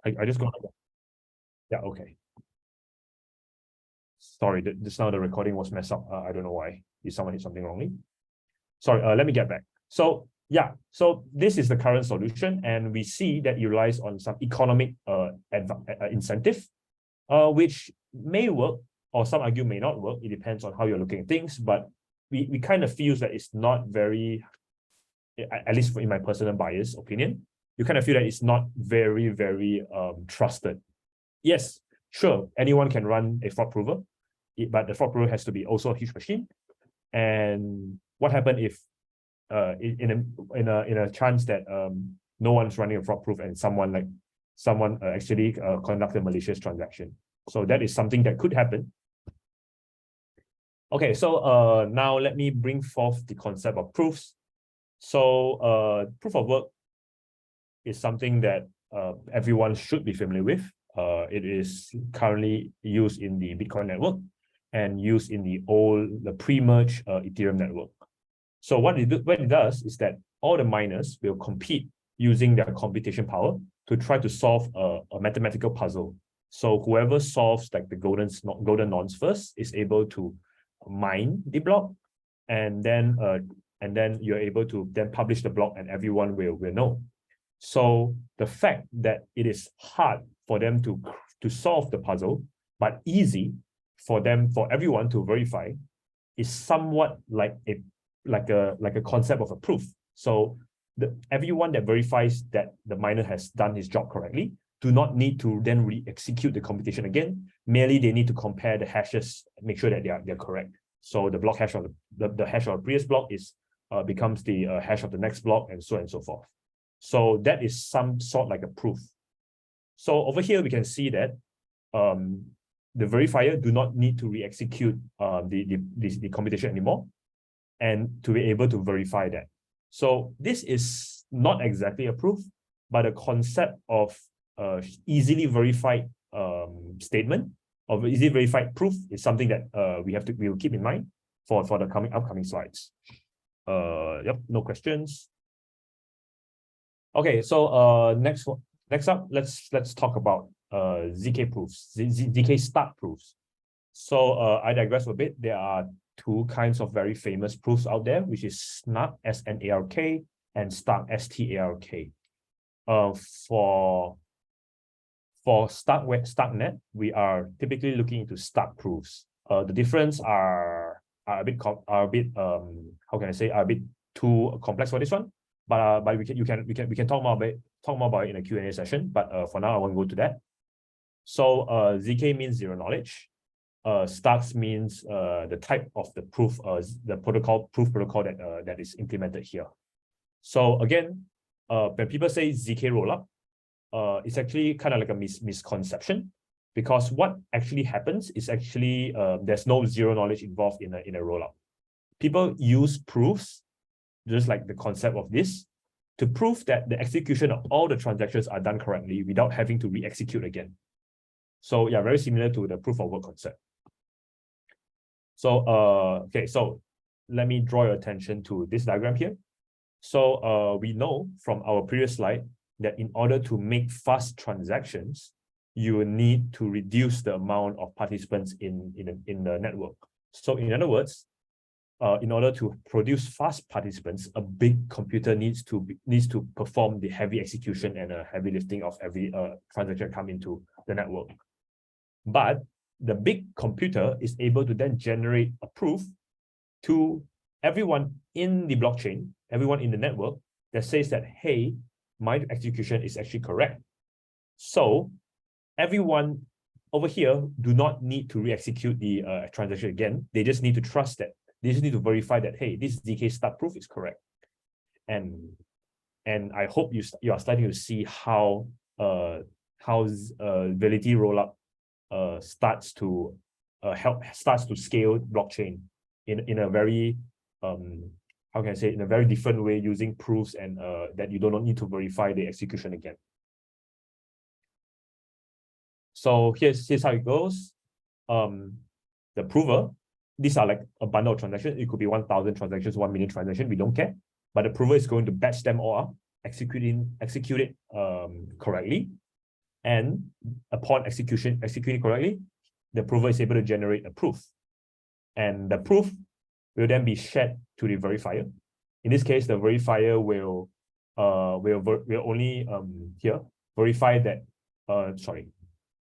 I just go like that. Yeah, okay. Sorry, just now the recording was messed up. I don't know why. Did someone hit something wrongly? Sorry, let me get back. So yeah, so this is the current solution, and we see that it relies on some economic incentive, which may work, or some argue may not work. It depends on how you're looking at things, but we kind of feel that it's not very, at least in my personal bias opinion, you kind of feel that it's not very, very trusted. Yes, sure, anyone can run a fraud prover, but the fraud prover has to be also a huge machine. And what happened if in a chance that no one's running a fraud proof and someone actually conduct a malicious transaction? So that is something that could happen. Okay, so now let me bring forth the concept of proofs. So proof of work is something that everyone should be familiar with. It is currently used in the Bitcoin network and used in the pre-merge Ethereum network. So what it does is that all the miners will compete using their computation power to try to solve a mathematical puzzle. So whoever solves like the golden nonce first is able to mine the block, and then you're able to then publish the block, and everyone will know. So the fact that it is hard for them to solve the puzzle, but easy for everyone to verify, is somewhat like a concept of a proof. So everyone that verifies that the miner has done his job correctly do not need to then re-execute the computation again. Merely they need to compare the hashes, make sure that they're correct. So the block hash of the hash of the previous block becomes the hash of the next block, and so on and so forth. So that is some sort like a proof. So over here we can see that the verifier do not need to re-execute the computation anymore, and to be able to verify that. So this is not exactly a proof, but a concept of easily verified statement, of easily verified proof, is something that we will keep in mind for the upcoming slides. Yep, no questions. Okay, so next up, let's talk about ZK proofs, ZK Stark proofs. So I digress a bit. There are two kinds of very famous proofs out there, which is Snark, S-N-A-R-K, and Stark, S-T-A-R-K. For Starknet, we are typically looking into Stark proofs. The difference are a bit how can I say, are a bit too complex for this one. But we can talk more about it in a Q&A session. But for now, I won't go to that. So ZK means zero knowledge. Starks means the type of the proof, the proof protocol that is implemented here. So again, when people say ZK rollup, it's actually kind of like a misconception, because what actually happens is actually there's no zero knowledge involved in a rollup. People use proofs, just like the concept of this, to prove that the execution of all the transactions are done correctly without having to re-execute again. So yeah, very similar to the proof of work concept. So okay, so let me draw your attention to this diagram here. So we know from our previous slide that in order to make fast transactions, you will need to reduce the amount of participants in the network. So in other words, in order to produce fast participants, a big computer needs to perform the heavy execution and a heavy lifting of every transaction come into the network. But the big computer is able to then generate a proof to everyone in the blockchain, everyone in the network, that says that, hey, my execution is actually correct. So everyone over here do not need to re-execute the transaction again. They just need to trust that. They just need to verify that, hey, this ZK Stark proof is correct. And I hope you are starting to see how validity rollup starts to scale blockchain in a very how can I say, in a very different way, using proofs and that you do not need to verify the execution again. So here's how it goes. The prover, these are like a bundle of transactions. It could be 1,000 transactions, 1 million transactions. We don't care. But the prover is going to batch them all up, execute it correctly. And upon executing correctly, the prover is able to generate a proof. And the proof will then be shared to the verifier. In this case, the verifier will only verify that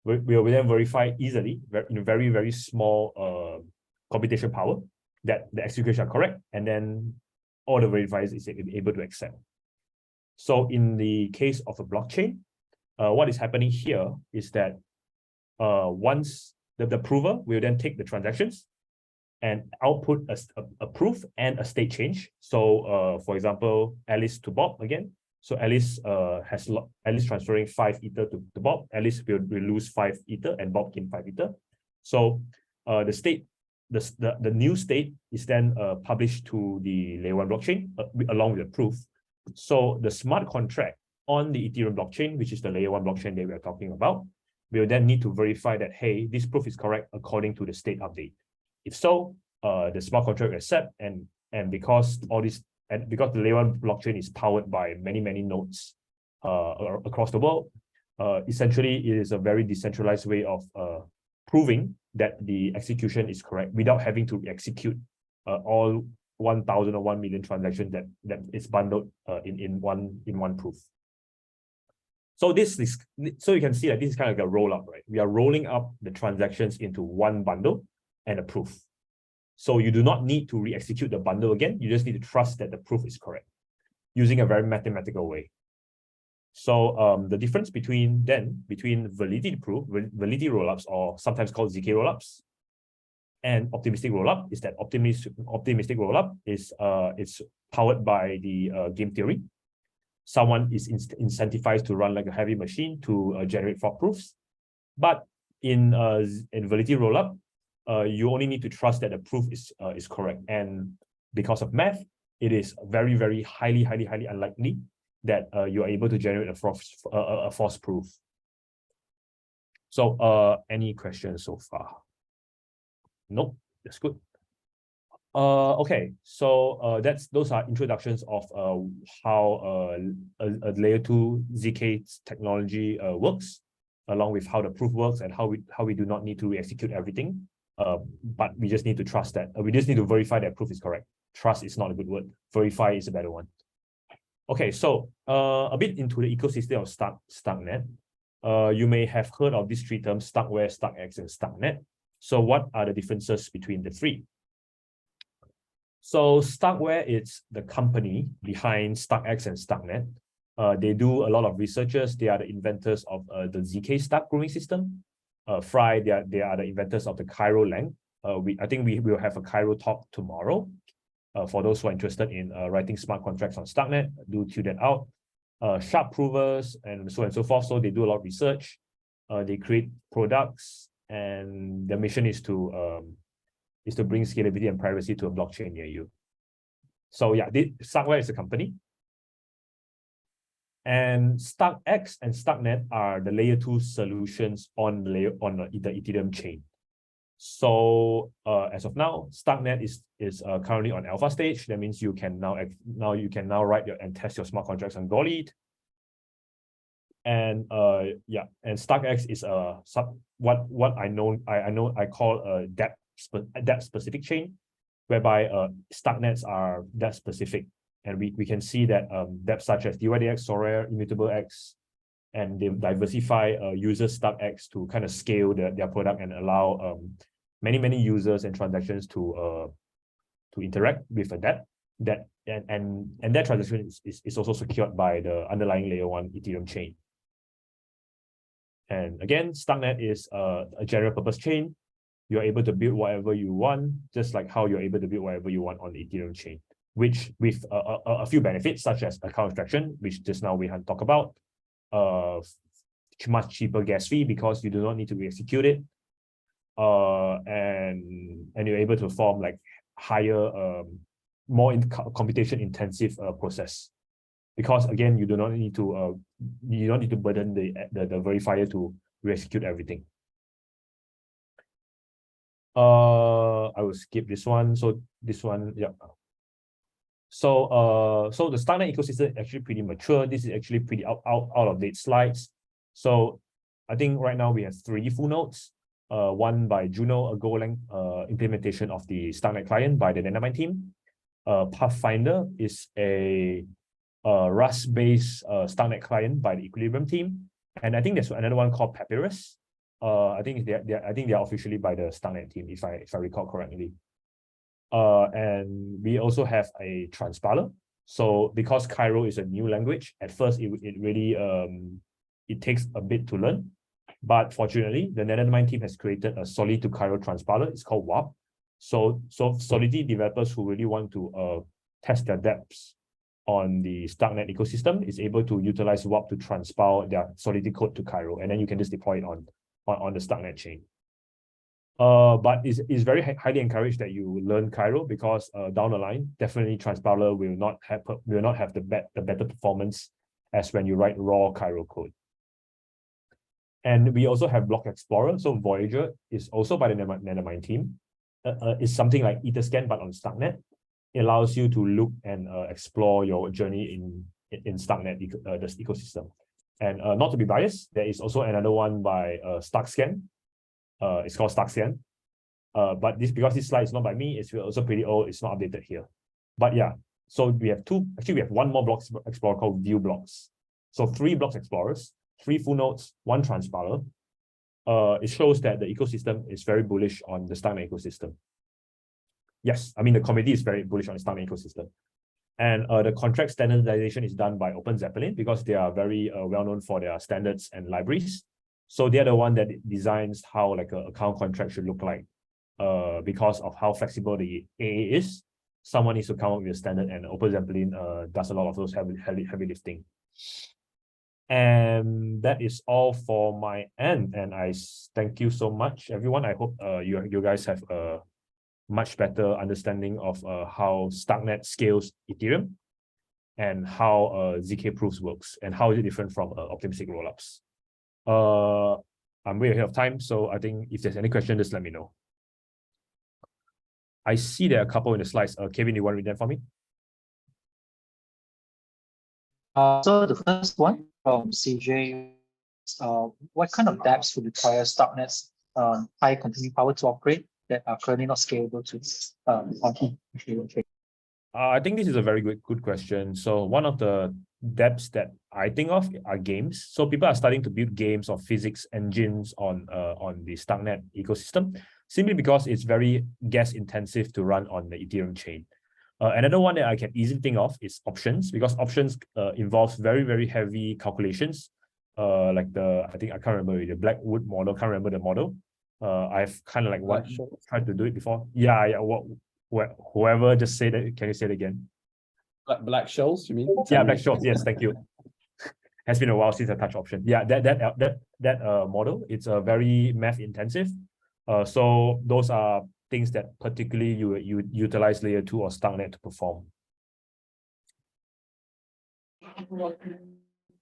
will then verify easily in very, very small computation power that the execution are correct, and then all the verifiers is able to accept. So in the case of a blockchain, what is happening here is that once the prover will then take the transactions and output a proof and a state change. So for example, Alice to Bob again. So Alice Alice transferring 5 Ether to Bob. Alice will lose 5 Ether and Bob gain 5 Ether. So the new state is then published to the layer 1 blockchain along with the proof. So the smart contract on the Ethereum blockchain, which is the layer 1 blockchain that we are talking about, will then need to verify that, hey, this proof is correct according to the state update. If so, the smart contract will accept, and because because the layer 1 blockchain is powered by many nodes across the world, essentially it is a very decentralized way of proving that the execution is correct without having to execute all 1,000 or 1 million transactions that is bundled in one proof. So so you can see that this is kind of like a roll up, right? We are rolling up the transactions into one bundle and a proof. So you do not need to re-execute the bundle again. You just need to trust that the proof is correct using a very mathematical way. So the difference between validity proof, validity rollups, or sometimes called ZK rollups, and optimistic rollup is that optimistic rollup is it's powered by the game theory. Someone is incentivized to run like a heavy machine to generate fork proofs. But in validity rollup, you only need to trust that the proof is correct. And because of math, it is very, very highly unlikely that you are able to generate a false proof. So any questions so far? Nope, that's good. Okay, so those are introductions of how a layer 2 ZK technology works, along with how the proof works and how we do not need to execute everything. But we just need to trust that. We just need to verify that proof is correct. Trust is not a good word. Verify is a better one. Okay, so a bit into the ecosystem of Starknet. You may have heard of these 3 terms: Starkware, StarkX, and Starknet. So what are the differences between the 3? So Starkware is the company behind StarkX and Starknet. They do a lot of researchers. They are the inventors of the ZK Stark grooming system. Fry, they are the inventors of the Cairo Lang. I think we will have a Cairo talk tomorrow. For those who are interested in writing smart contracts on Starknet, do tune that out. Sharp provers and so on and so forth. So they do a lot of research. They create products, and their mission is to bring scalability and privacy to a blockchain near you. So yeah, Starkware is a company. And StarkX and Starknet are the layer 2 solutions on the Ethereum chain. So as of now, Starknet is currently on alpha stage. That means you can now write and test your smart contracts on Golead. And and StarkX is what I call a depth specific chain, whereby Starknets are depth specific. And we can see that dApps such as DYDX, Sorare, Immutable X, and they diversify users StarkX to kind of scale their product and allow many users and transactions to interact with a dApp. And that transaction is also secured by the underlying layer 1 Ethereum chain. And again, Starknet is a general purpose chain. You're able to build whatever you want, just like how you're able to build whatever you want on the Ethereum chain, which with a few benefits, such as account abstraction, which just now we had talked about, much cheaper gas fee because you do not need to re-execute it, and you're able to form like higher, more computation intensive process, because again you do not need to burden the verifier to re-execute everything. I will skip this one. So this one, yeah. So the Starknet ecosystem is actually pretty mature. This is actually pretty out of date slides. So I think right now we have 3 full nodes. One by Juno, a Golang implementation of the Starknet client by the Dynamite team. Pathfinder is a Rust-based Starknet client by the Equilibrium team. And I think there's another one called Papyrus. I think they're officially by the Starknet team, if I recall correctly. And we also have a transpiler. So because Cairo is a new language, at first it really it takes a bit to learn. But fortunately, the Netherlands team has created a Solid to Cairo transpiler. It's called WAP. So Solidity developers who really want to test their depths on the Starknet ecosystem is able to utilize WAP to transpile their Solidity code to Cairo, and then you can just deploy it on the Starknet chain. But it's very highly encouraged that you learn Cairo, because down the line, definitely transpiler will not have the better performance as when you write raw Cairo code. And we also have Block Explorer. So Voyager is also by the Nethermind team. It's something like Etherscan, but on Starknet. It allows you to look and explore your journey in Starknet, this ecosystem. And not to be biased, there is also another one by Starkscan. It's called Starkscan. But because this slide is not by me, it's also pretty old. It's not updated here. But yeah, so we have one more Block Explorer called View Blocks. So 3 Blocks Explorers, 3 full nodes, 1 transpiler. It shows that the ecosystem is very bullish on the Starknet ecosystem. Yes, I mean, the community is very bullish on the Starknet ecosystem. And the contract standardization is done by Open Zeppelin, because they are very well known for their standards and libraries. So they're the one that designs how like an account contract should look like. Because of how flexible the AA is, someone needs to come up with a standard, and Open Zeppelin does a lot of those heavy lifting. And that is all for my end. And I thank you so much, everyone. I hope you guys have a much better understanding of how Starknet scales Ethereum, and how ZK proofs works, and how is it different from optimistic rollups. I'm way ahead of time, so I think if there's any question, just let me know. I see there are a couple in the slides. Kevin, you want to read them for me? So the first one from CJ, what kind of dApps would require Starknet's high computing power to operate that are currently not scalable to on Ethereum? I think this is a very good question. So one of the dApps that I think of are games. So people are starting to build games or physics engines on the Starknet ecosystem, simply because it's very gas intensive to run on the Ethereum chain. Another one that I can easily think of is options, because options involves very heavy calculations. Like I can't remember the Blackwood model. Can't remember the model. I've kind of like tried to do it before. Yeah. Whoever just say that. Can you say it again? Black-Scholes, you mean? Yeah, Black-Scholes. Yes, thank you. Has been a while since I touched option. Yeah, that model. It's a very math intensive. So those are things that particularly you utilize layer 2 or Starknet to perform.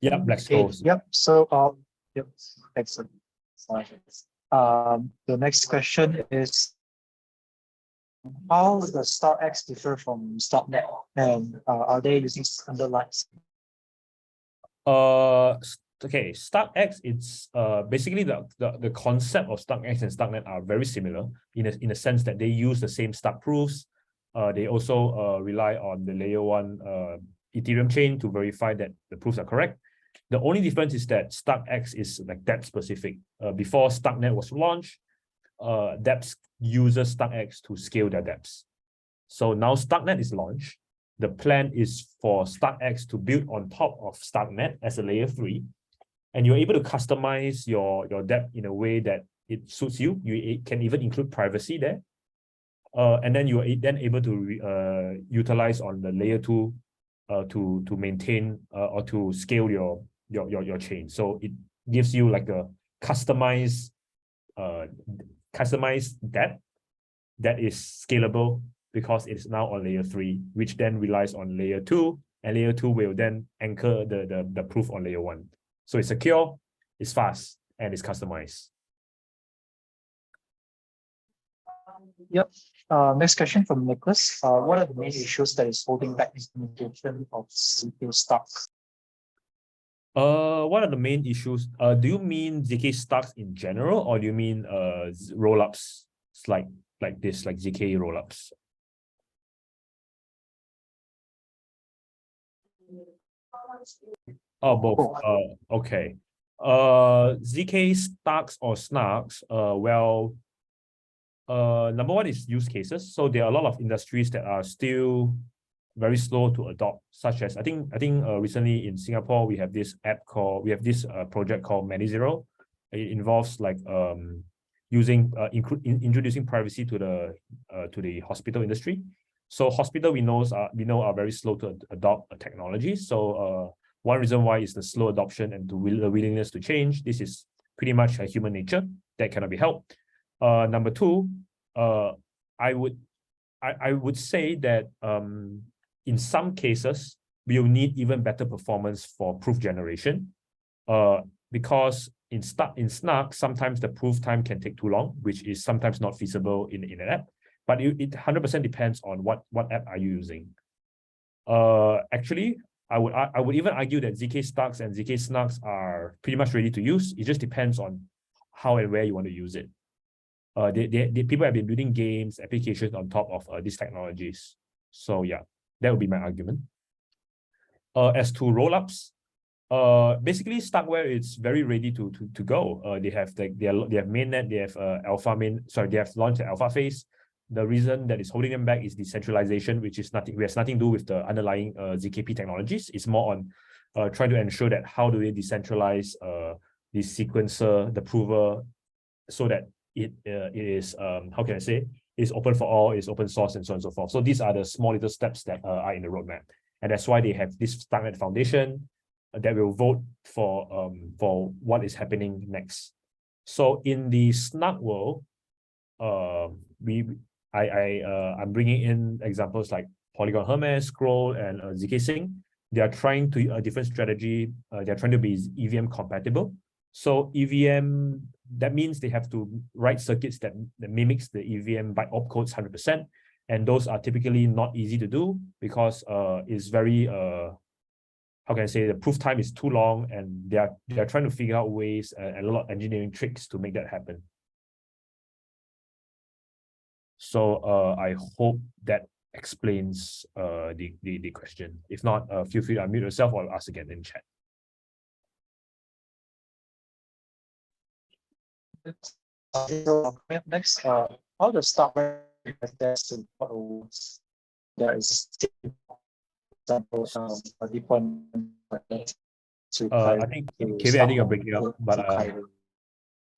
Yeah, Black-Scholes. Yep. So yep, excellent. The next question is, how does StarkX differ from Starknet, and are they using underlying? Okay, StarkX, it's basically the concept of StarkX and Starknet are very similar in a sense that they use the same Stark proofs. They also rely on the layer 1 Ethereum chain to verify that the proofs are correct. The only difference is that StarkX is like dApp specific. Before Starknet was launched, dApps uses StarkX to scale their dApps. So now Starknet is launched. The plan is for StarkX to build on top of Starknet as a layer 3. And you're able to customize your dApp in a way that it suits you. You can even include privacy there. And then you are then able to utilize on the layer 2 to maintain or to scale your chain. So it gives you like a customized dApp that is scalable, because it's now on layer 3, which then relies on layer 2, and layer 2 will then anchor the proof on layer 1. So it's secure, it's fast, and it's customized. Yep. Next question from Nicholas. What are the main issues that is holding back implementation of ZK Stark? What are the main issues? Do you mean ZK stocks in general, or do you mean rollups like this, like ZK rollups? Oh, both. Okay. ZK stocks or snarks. Well, number one is use cases. So there are a lot of industries that are still very slow to adopt, such as I think recently in Singapore we have this project called ManyZero. It involves like introducing privacy to the hospital industry. So hospital we know are very slow to adopt technology. So one reason why is the slow adoption and the willingness to change. This is pretty much a human nature that cannot be helped. Number two, I would say that in some cases we will need even better performance for proof generation. Because in Snark, sometimes the proof time can take too long, which is sometimes not feasible in an app. But it 100% depends on what app are you using. Actually, I would even argue that ZK Stocks and ZK Snarks are pretty much ready to use. It just depends on how and where you want to use it. People have been building games, applications on top of these technologies. So yeah, that would be my argument. As to rollups, basically Starkware is very ready to go. They have mainnet, they have they have launched the alpha phase. The reason that is holding them back is decentralization, which has nothing to do with the underlying ZKP technologies. It's more on trying to ensure that how do they decentralize the sequencer, the prover, so that it is how can I say, is open for all, is open source, and so on and so forth. So these are the small little steps that are in the roadmap, and that's why they have this Starknet Foundation that will vote for what is happening next. So in the Snark world, I'm bringing in examples like Polygon Hermes, Scroll, and ZK Sync. They are trying to a different strategy. They're trying to be EVM compatible. So EVM, that means they have to write circuits that mimics the EVM by opcodes 100%. And those are typically not easy to do because it's very, how can I say, the proof time is too long, and they are trying to figure out ways and a lot of engineering tricks to make that happen. So I hope that explains the question. If not, feel free to unmute yourself or ask again in chat. Next, how does Starknet test to what awards there is example a deployment to I think Kevin, I think you're breaking up, but I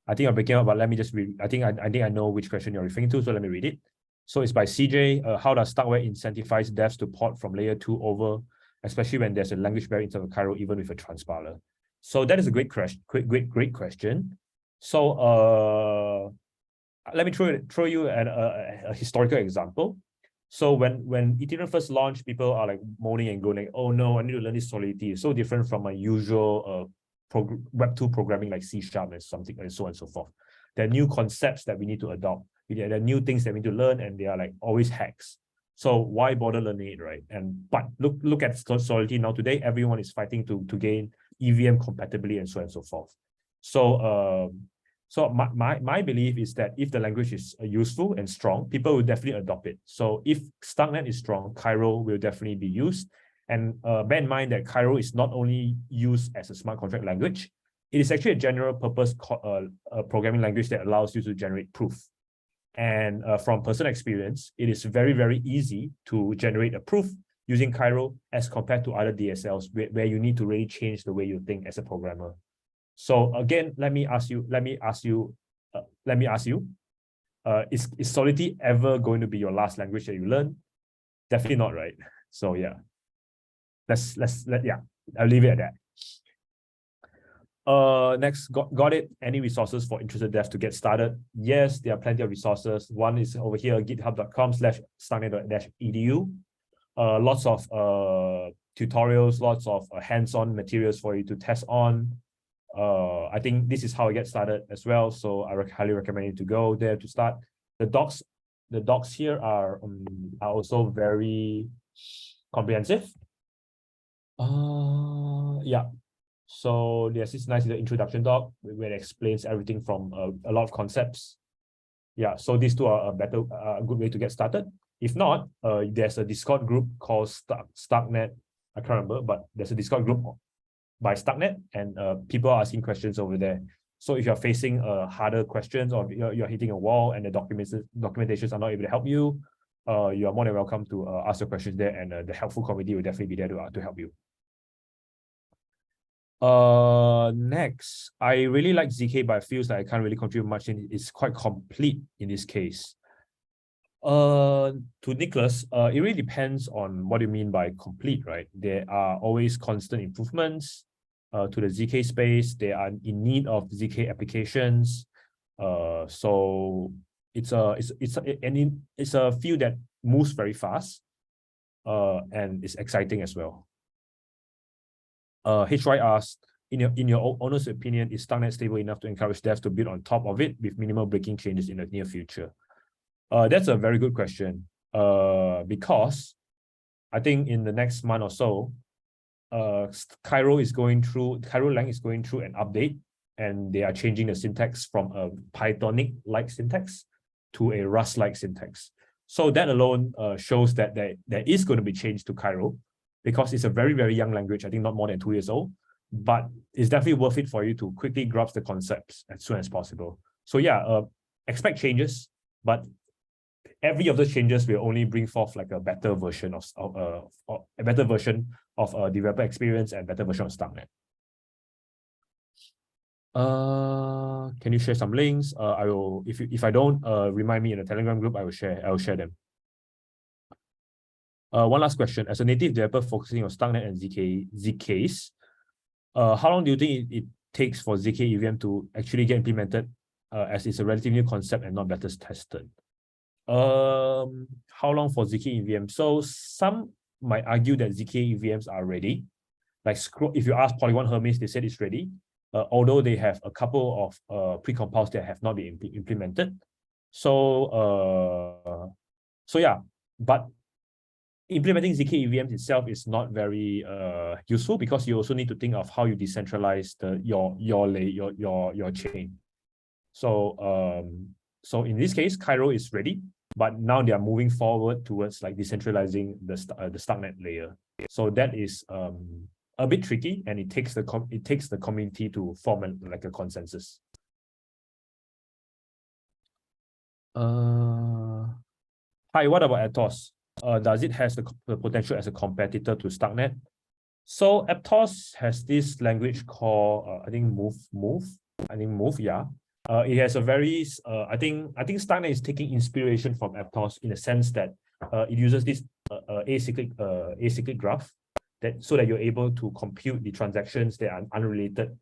think you're breaking up. But let me just read. I think I know which question you're referring to, so let me read it. So it's by CJ. How does Starkware incentivize devs to port from layer 2 over, especially when there's a language barrier inside of Cairo, even with a transpiler? So that is a great question. So let me throw you a historical example. So when Ethereum first launched, people are like moaning and groaning, oh no, I need to learn this Solidity. It's so different from my usual Web2 programming like C# and something, and so on and so forth. There are new concepts that we need to adopt. There are new things that we need to learn, and they are like always hacks. So why bother learning it, right? But look at Solidity now. Today, everyone is fighting to gain EVM compatibility and so on and so forth. So so my belief is that if the language is useful and strong, people will definitely adopt it. So if Starknet is strong, Cairo will definitely be used. And bear in mind that Cairo is not only used as a smart contract language, it is actually a general purpose programming language that allows you to generate proof. And from personal experience, it is very, very easy to generate a proof using Cairo as compared to other DSLs where you need to really change the way you think as a programmer. So again, let me ask you, is Solidity ever going to be your last language that you learn? Definitely not, right? So yeah, I'll leave it at that. Next, got it. Any resources for interested devs to get started? Yes, there are plenty of resources. One is over here, github.com/starknet-edu. Lots of tutorials, lots of hands-on materials for you to test on. I think this is how I get started as well. So I highly recommend you to go there to start. The docs here are also very comprehensive. Yeah. So there's this nice little introduction doc where it explains everything from a lot of concepts. Yeah, so these two are a good way to get started. If not, there's a Discord group called Starknet. I can't remember, but there's a Discord group by Starknet, and people are asking questions over there. So if you're facing harder questions, or you're hitting a wall and the documentations are not able to help you, you are more than welcome to ask your questions there, and the helpful committee will definitely be there to help you. Next, I really like ZK, but it feels like I can't really contribute much, and it's quite complete in this case. To Nicholas, it really depends on what you mean by complete, right? There are always constant improvements to the ZK space. They are in need of ZK applications. So it's a field that moves very fast, and it's exciting as well. HY asked, in your honest opinion, is Starknet stable enough to encourage devs to build on top of it with minimal breaking changes in the near future? That's a very good question. Because I think in the next month or so, Cairo Lang is going through an update, and they are changing the syntax from a Pythonic-like syntax to a Rust-like syntax. So that alone shows that there is going to be change to Cairo, because it's a very, very young language, I think not more than 2 years old, but it's definitely worth it for you to quickly grasp the concepts as soon as possible. So yeah, expect changes, but every of those changes will only bring forth like a better version of developer experience and better version of Starknet. Can you share some links? I will, if I don't, remind me in the Telegram group, I will share them. One last question. As a native developer focusing on Starknet and ZKs, how long do you think it takes for ZK EVM to actually get implemented, as it's a relatively new concept and not better tested? How long for ZK EVM? So some might argue that ZK EVMs are ready. Like if you ask Polygon Hermes, they said it's ready. Although they have a couple of precompiles that have not been implemented. So yeah, but implementing ZK EVMs itself is not very useful, because you also need to think of how you decentralize your chain. So in this case, Cairo is ready, but now they are moving forward towards like decentralizing the Starknet layer. So that is a bit tricky, and it takes the community to form like a consensus. Hi, what about Aptos? Does it has the potential as a competitor to Starknet? So Aptos has this language called I think Move. Yeah. It has a very I think Starknet is taking inspiration from Aptos in the sense that it uses this acyclic graph so that you're able to compute the transactions that are unrelated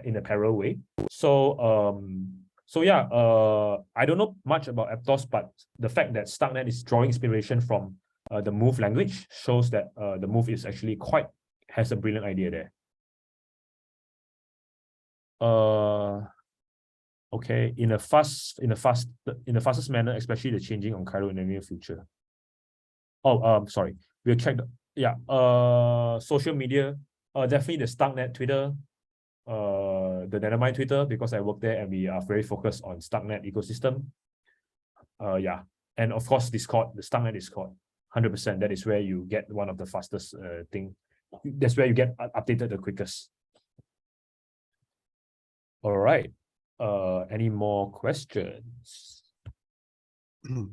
in a parallel way. So yeah, I don't know much about Aptos, but the fact that Starknet is drawing inspiration from the Move language shows that the Move is actually has a brilliant idea there. Okay, in the fastest manner, especially the changing on Cairo in the near future. Oh, sorry, we'll check social media. Definitely the Starknet Twitter, the Dynamite Twitter, because I work there and we are very focused on Starknet ecosystem. Yeah, and of course Discord, the Starknet Discord, 100%. That is where you get one of the fastest thing. That's where you get updated the quickest. All right. Any more questions?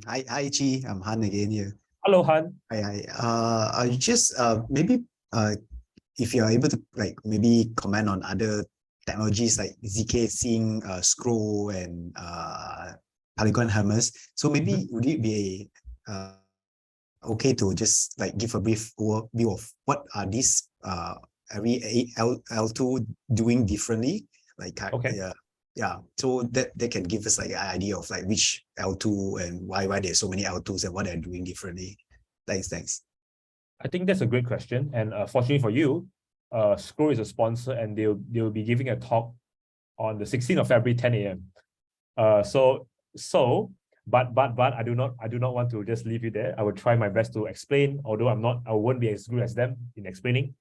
Hi, Chi. I'm Han again here. Hello, Han. Hi. I just maybe if you're able to like maybe comment on other technologies like ZK Sync, Scroll, and Polygon Hermes. So maybe would it be okay to just like give a brief overview of what are these every L2 doing differently? Like Okay. yeah, so that they can give us like an idea of like which L2 and why there's so many L2s and what they're doing differently. Thanks. I think that's a great question, and fortunately for you, Scroll is a sponsor, and they'll be giving a talk on the 16th of February, 10 a.m. But I do not want to just leave you there. I will try my best to explain, although I won't be as good as them in explaining.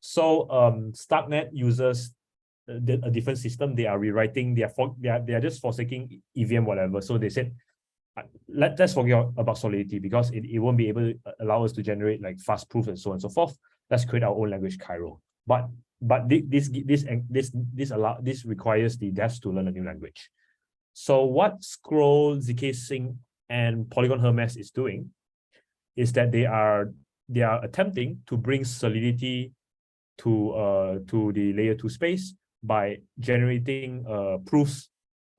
So Starknet uses a different system. They are rewriting. They are just forsaking EVM whatever. So they said, let's forget about solidity because it won't be able to allow us to generate like fast proofs and so on and so forth. Let's create our own language, Cairo. But this requires the devs to learn a new language. So what Scroll, ZK Sync, and Polygon Hermes is doing is that they are attempting to bring solidity to the layer 2 space by generating proofs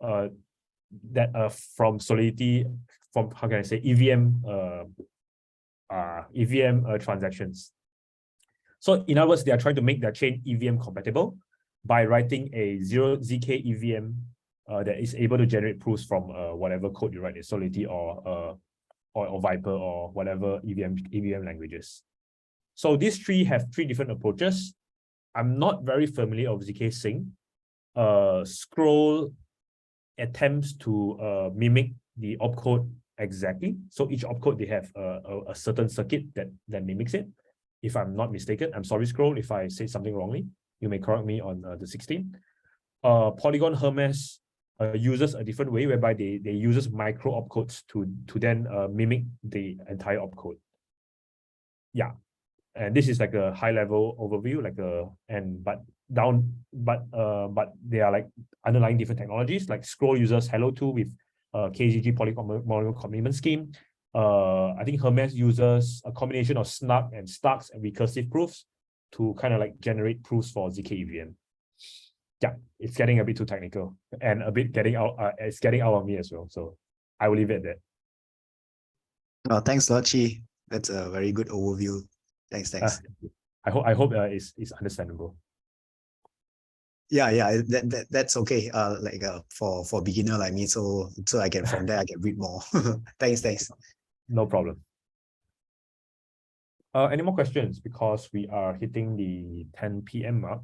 that from solidity, from how can I say, EVM transactions. So in other words, they are trying to make their chain EVM compatible by writing a 0zk EVM that is able to generate proofs from whatever code you write in Solidity or Viper or whatever EVM languages. So these three have three different approaches. I'm not very familiar with ZK Sync. Scroll attempts to mimic the opcode exactly. So each opcode, they have a certain circuit that mimics it. If I'm not mistaken, I'm sorry, Scroll, if I say something wrongly. You may correct me on the 16th. Polygon Hermes uses a different way whereby they uses micro opcodes to then mimic the entire opcode. Yeah, and this is like a high level overview, but they are like underlying different technologies. Like Scroll uses Hello 2 with KGG polynomial commitment scheme. I think Hermes uses a combination of snark and starks and recursive proofs to kind of like generate proofs for ZK EVM. Yeah, it's getting a bit too technical and a bit getting out. It's getting out of me as well. So I will leave it at that. Thanks, Lochi. That's a very good overview. Thanks. I hope it's understandable. Yeah, that's okay. For beginner like me, so I can from there I can read more. Thanks. No problem. Any more questions? Because we are hitting the 10 p.m. mark.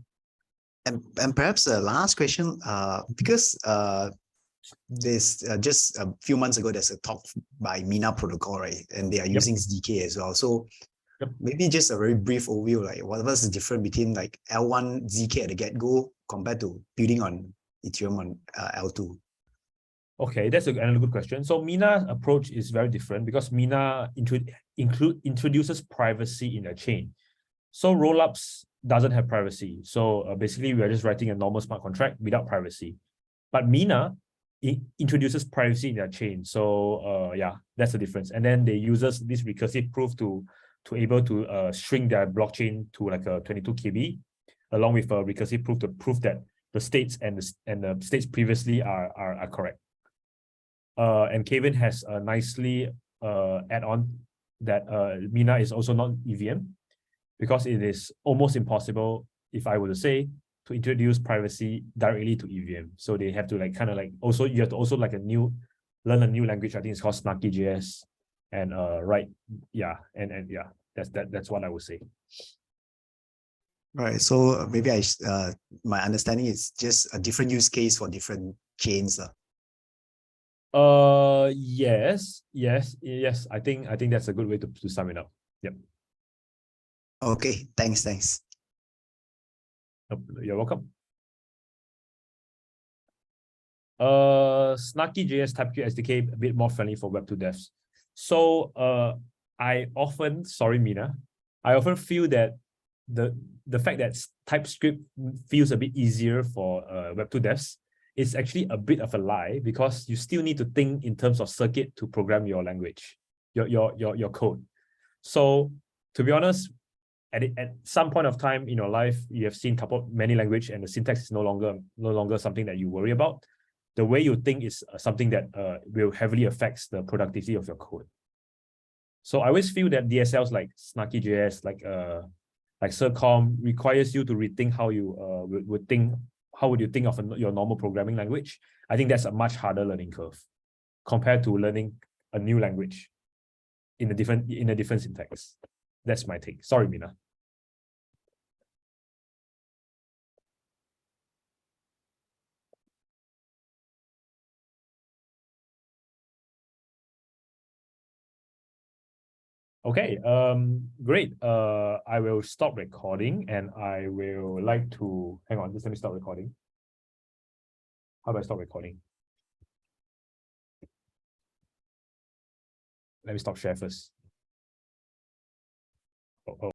And perhaps the last question, because there's just a few months ago there's a talk by Mina Protocol, right? And they are using ZK as well. So maybe just a very brief overview, like what's the difference between like L1 ZK at the get-go compared to building on Ethereum on L2? Okay, that's another good question. So Mina's approach is very different because Mina introduces privacy in a chain. So rollups doesn't have privacy. So basically, we are just writing a normal smart contract without privacy. But Mina introduces privacy in their chain. So yeah, that's the difference. And then they uses this recursive proof to able to shrink their blockchain to like a 22 KB, along with a recursive proof to prove that the states and the states previously are correct. And Kevin has nicely add on that Mina is also not EVM because it is almost impossible, if I were to say, to introduce privacy directly to EVM. So they have to like kind of like also you have to also like learn a new language. I think it's called Snarky.js, and that's what I would say. Right. So maybe my understanding is just a different use case for different chains. Yes. I think that's a good way to sum it up. Yep. Okay. Thanks. You're welcome. Snarky.js TypeScript SDK a bit more friendly for Web2 devs. So Mina, I often feel that the fact that TypeScript feels a bit easier for Web2 devs is actually a bit of a lie because you still need to think in terms of circuit to program your language, your code. So to be honest, at some point of time in your life, you have seen many language and the syntax is no longer something that you worry about. The way you think is something that will heavily affects the productivity of your code. So I always feel that DSLs like Snarky.js, like Circom requires you to rethink how you would think. How would you think of your normal programming language? I think that's a much harder learning curve compared to learning a new language in a different syntax. That's my take. Sorry, Mina. Okay, great. I will stop recording and I will like to hang on, just let me stop recording. How do I stop recording? Let me stop share first. Oh.